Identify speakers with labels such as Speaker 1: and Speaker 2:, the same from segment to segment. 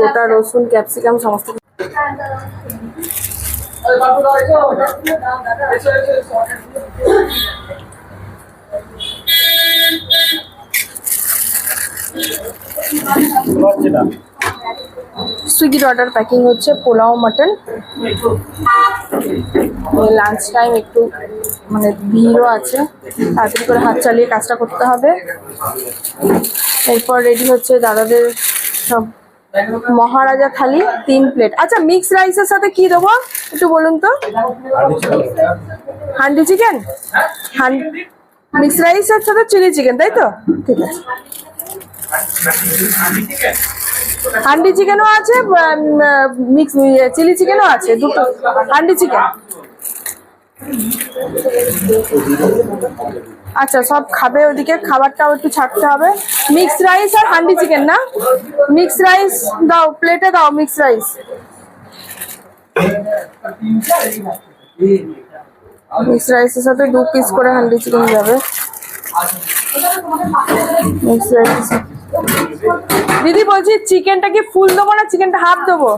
Speaker 1: গোটা রসুন, ক্যাপসিকাম সমস্ত সুইগির অর্ডার প্যাকিং হচ্ছে। পোলাও মটন। লাঞ্চ টাইম, একটু মানে ভিড়ও আছে, তাড়াতাড়ি করে হাত চালিয়ে কাজটা করতে হবে। এরপর রেডি হচ্ছে দাদাদের সব। মহারাজা থালি 3 প্লেট। আচ্ছা, মিক্স রাইসের সাথে কি দেবো একটু বলুন তো? হান্ডি চিকেন, মিক্স রাইসের সাথে চিলি চিকেন, তাই তো? ঠিক আছে। হান্ডি চিকেনও আছে, মিক্স চিলি চিকেনও আছে, দুটো হান্ডি চিকেন। আচ্ছা, সব খাবে ওদিকে, খাবারটাও একটু ছাড়তে হবে। মিক্স রাইস আর হান্ডি চিকেন না? মিক্স রাইস দাও, প্লেটে দাও মিক্স রাইস। মিক্স রাইসের সাথে 2 পিস করে হান্ডি চিকেন যাবে। Mix rice. দিদি বলছি, চিকেনটা কি ফুল দেবো না চিকেনটা হাফ দেবো?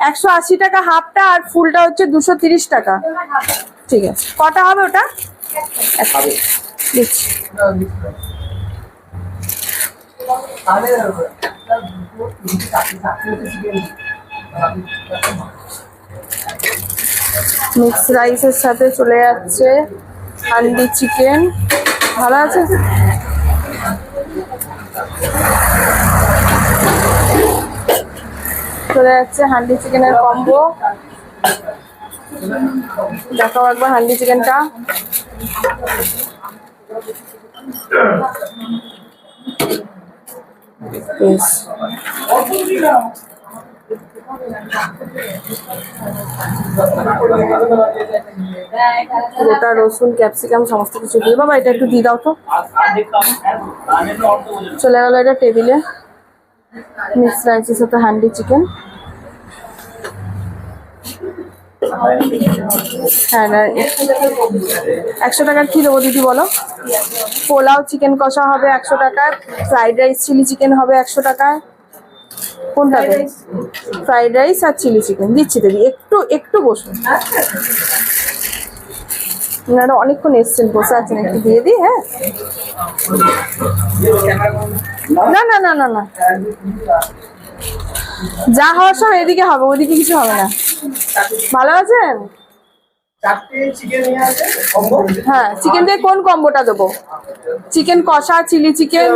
Speaker 1: 180 টাকা হাফটা, আর ফুলটা হচ্ছে 230 টাকা। ঠিক আছে, কটা হবে ওটা? দিচ্ছি। মিক্স রাইসের সাথে চলে যাচ্ছে হান্ডি চিকেন। ভালো আছে? চলে যাচ্ছে হান্ডি চিকেনের কম্বো। দেখাও একবার হান্ডি চিকেনটা। গোটা রসুন, ক্যাপসিকাম সমস্ত কিছু দিয়ে। বাবা এটা একটু দিয়ে দাও তো। চলে গেল এটা টেবিলে। মিক্স রাইসের সাথে হান্ডি চিকেন। হ্যাঁ না, 100 টাকার কি দেবো দিদি বলো? পোলাও চিকেন কষা হবে 100 টাকার, ফ্রাইড রাইস চিলি চিকেন হবে 100 টাকায়। কোনটা? ফ্রাইড রাইস আর চিলি চিকেন দিচ্ছি দিদি। একটু বসুন। আপনারা অনেকক্ষণ এসছেন, বসে আছেন, একটু দিয়ে দিই। হ্যাঁ, না না না না না, যা হওয়ার সব এদিকে হবে, ওদিকে কিছু হবে না। ভালো আছেন? হ্যাঁ, চিকেন দিয়ে কোন কম্বোটা দেবো? চিকেন কষা, চিলি চিকেন?